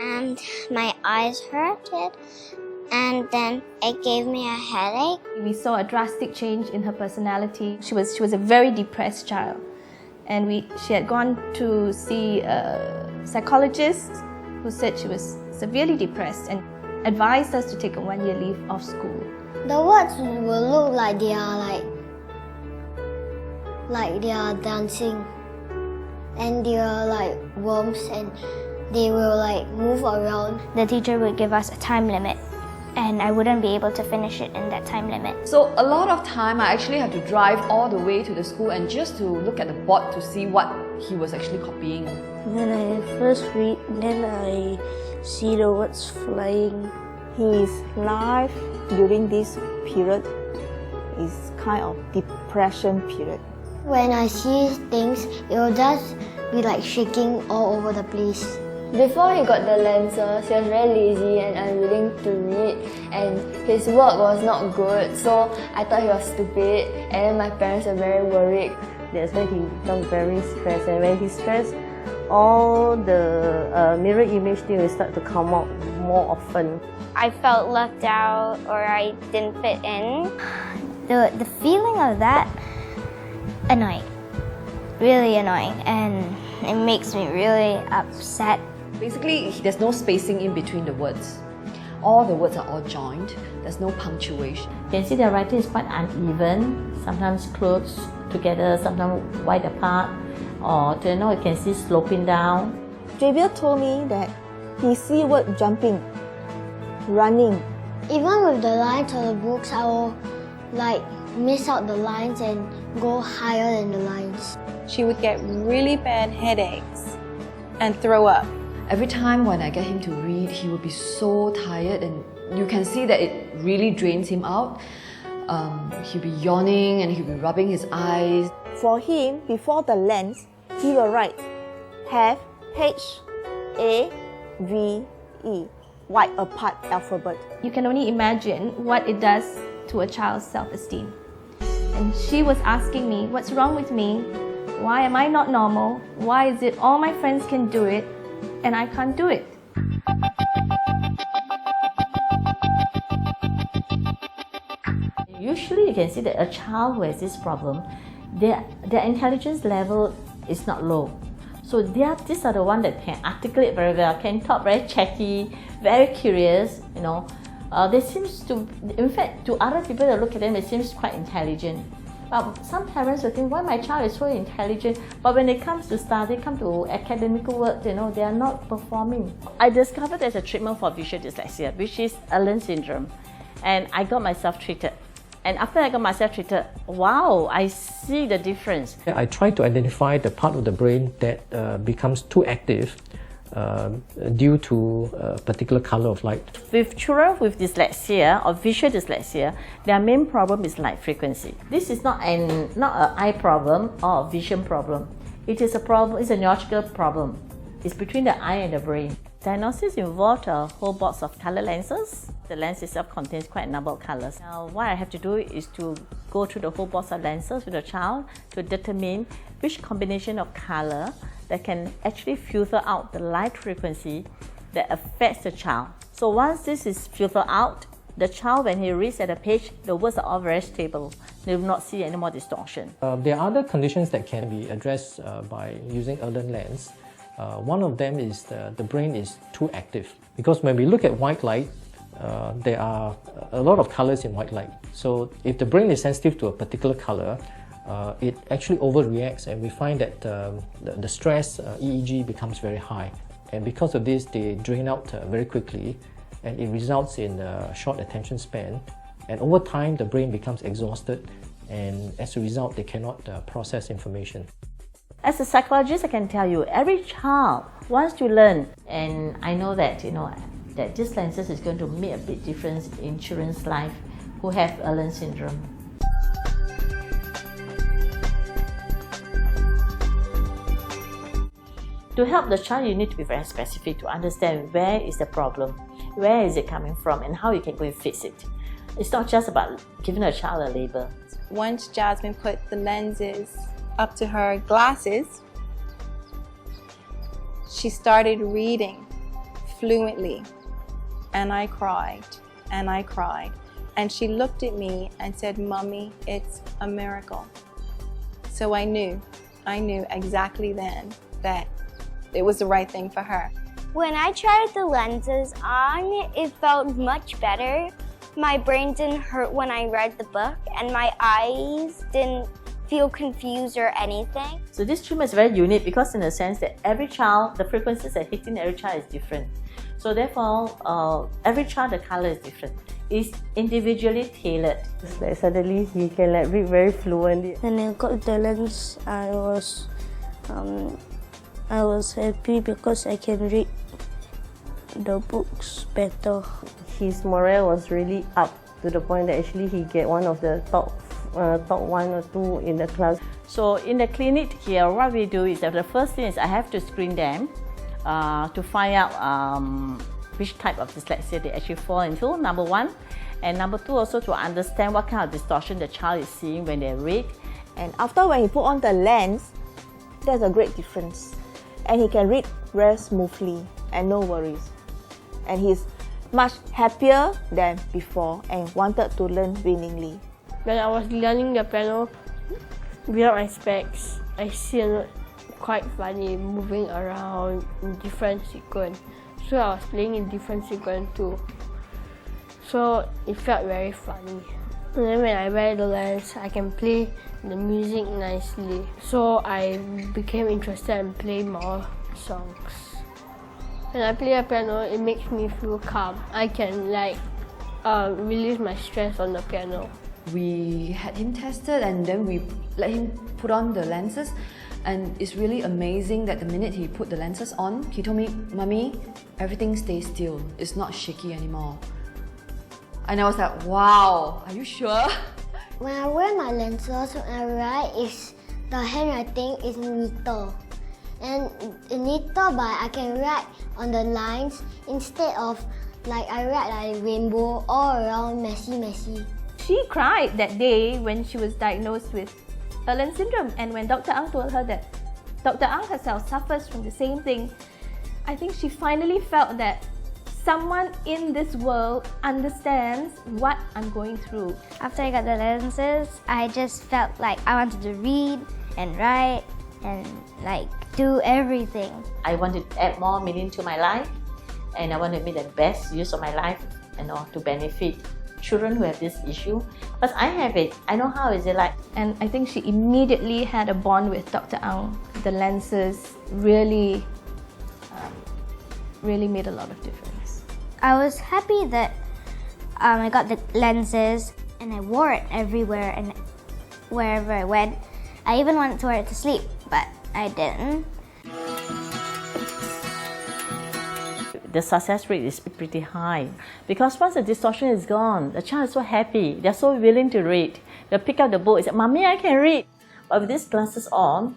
and my eyes hurted, and then it gave me a headache. We saw a drastic change in her personality. She was a very depressed child, and she had gone to see a psychologist who said she was severely depressed and advised us to take a 1-year leave of school. The words will look like they are they are dancing, and they are like worms, and they will like move around. The teacher would give us a time limit, and I wouldn't be able to finish it in that time limit. So a lot of time I actually had to drive all the way to the school and just to look at the board to see what he was actually copying. When I first read, then I see the words flying. His life during this period is kind of depression period. When I see things, it will just be like shaking all over the place. Before he got the lenses, he was very lazy and unwilling to read, and his work was not good, so I thought he was stupid, and my parents were very worried. That's when he becomes very stressed, and when he's stressed, all the mirror image thing will start to come out more often. I felt left out, or I didn't fit in. The feeling of that, annoying, really annoying, and it makes me really upset. Basically, there's no spacing in between the words. All the words are all joined. There's no punctuation. You can see their writing is quite uneven, sometimes close together, sometimes wide apart, or you can see sloping down. Javier told me that he see word jumping, running. Even with the lines of the books, I will like miss out the lines and go higher than the lines. She would get really bad headaches and throw up. Every time when I get him to read, he would be so tired, and you can see that it really drains him out. He'll be yawning and he'll be rubbing his eyes. For him, before the lens, he will write have H-A-V-E, wide apart alphabet. You can only imagine what it does to a child's self-esteem. And she was asking me, what's wrong with me? Why am I not normal? Why is it all my friends can do it and I can't do it? Usually you can see that a child who has this problem, their intelligence level is not low. So these are the ones that can articulate very well, can talk very chatty, very curious, They seems to, in fact, to other people that look at them, it seems quite intelligent. Some parents will think, why my child is so intelligent, but when it comes to study, come to academic work, they are not performing. I discovered there's a treatment for visual dyslexia, which is Irlen Syndrome, and I got myself treated. And after I got myself treated, wow, I see the difference. I try to identify the part of the brain that becomes too active due to a particular color of light. With children with dyslexia or visual dyslexia, their main problem is light frequency. This is not an eye problem or a vision problem. It is a problem, it's a neurological problem. It's between the eye and the brain. Diagnosis involved a whole box of color lenses. The lens itself contains quite a number of colors. Now, what I have to do is to go through the whole box of lenses with the child to determine which combination of color that can actually filter out the light frequency that affects the child. So once this is filtered out, the child, when he reads at a page, the words are all very stable. They will not see any more distortion. There are other conditions that can be addressed by using Irlen lens. One of them is the brain is too active. Because when we look at white light, there are a lot of colors in white light. So if the brain is sensitive to a particular color, it actually overreacts, and we find that the stress EEG becomes very high. And because of this, they drain out very quickly, and it results in a short attention span. And over time, the brain becomes exhausted, and as a result, they cannot process information. As a psychologist, I can tell you, every child wants to learn, and I know that that this lenses is going to make a big difference in children's life who have Irlen Syndrome. To help the child, you need to be very specific to understand where is the problem, where is it coming from, and how you can go and fix it. It's not just about giving a child a label. Once Jasmine put the lenses up to her glasses, she started reading fluently. And I cried, and I cried. And she looked at me and said, "Mommy, it's a miracle." So I knew exactly then that it was the right thing for her. When I tried the lenses on, it felt much better. My brain didn't hurt when I read the book, and my eyes didn't feel confused or anything. So this treatment is very unique because in the sense that every child, the frequencies that hitting every child is different. So therefore, every child, the color is different. It's individually tailored. It's like suddenly he can like read very fluently. When I got the lens, I was happy because I can read the books better. His morale was really up to the point that actually he get one of the top 1 or 2 in the class. So in the clinic here, what we do is that the first thing is I have to screen them to find out which type of dyslexia they actually fall into, number 1. And number 2, also to understand what kind of distortion the child is seeing when they read. And after when he put on the lens, there's a great difference. And he can read very smoothly and no worries. And he's much happier than before and wanted to learn willingly. When I was learning the piano without my specs, I feel quite funny moving around in different sequence. So I was playing in different sequence too. So it felt very funny. And then when I wear the lens, I can play the music nicely. So I became interested in playing more songs. When I play the piano, it makes me feel calm. I can release my stress on the piano. We had him tested and then we let him put on the lenses, and it's really amazing that the minute he put the lenses on, he told me, "Mommy, everything stays still. It's not shaky anymore." And I was like, wow, are you sure? When I wear my lenses, when I write, the handwriting is neater. And neater, but I can write on the lines instead of I write like rainbow all around messy. She cried that day when she was diagnosed with Irlen Syndrome, and when Dr. Ang told her that Dr. Ang herself suffers from the same thing, I think she finally felt that someone in this world understands what I'm going through. After I got the lenses, I just felt like I wanted to read and write and do everything. I wanted to add more meaning to my life, and I want to make the best use of my life, to benefit children who have this issue. But I have it. I know how is it like. And I think she immediately had a bond with Dr. Ang. The lenses really made a lot of difference. I was happy that I got the lenses and I wore it everywhere and wherever I went. I even wanted to wear it to sleep, but I didn't. The success rate is pretty high because once the distortion is gone, the child is so happy, they're so willing to read. They'll pick up the book and say, "Mommy, I can read." But with these glasses on,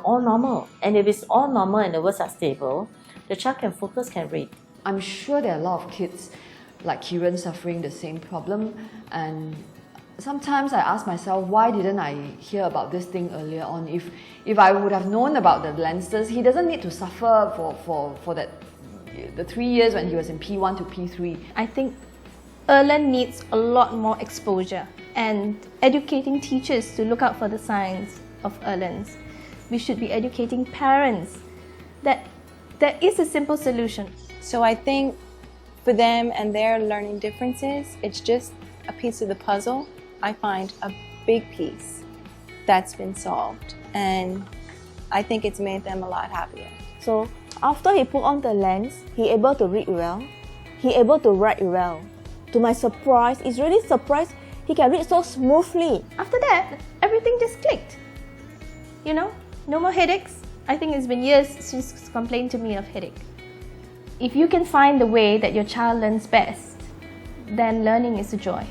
all normal. And if it's all normal and the words are stable, the child can focus, can read. I'm sure there are a lot of kids like Kieran suffering the same problem, and sometimes I ask myself, why didn't I hear about this thing earlier on? If I would have known about the lenses, he doesn't need to suffer for the 3 years when he was in P1 to P3. I think Irlen needs a lot more exposure and educating teachers to look out for the signs of Irlen's. We should be educating parents that there is a simple solution. So I think for them and their learning differences, it's just a piece of the puzzle. I find a big piece that's been solved, and I think it's made them a lot happier. So after he put on the lens, he able to read well, he able to write well. To my surprise, it's really surprised he can read so smoothly. After that, everything just clicked. No more headaches. I think it's been years since she's complained to me of headache. If you can find the way that your child learns best, then learning is a joy.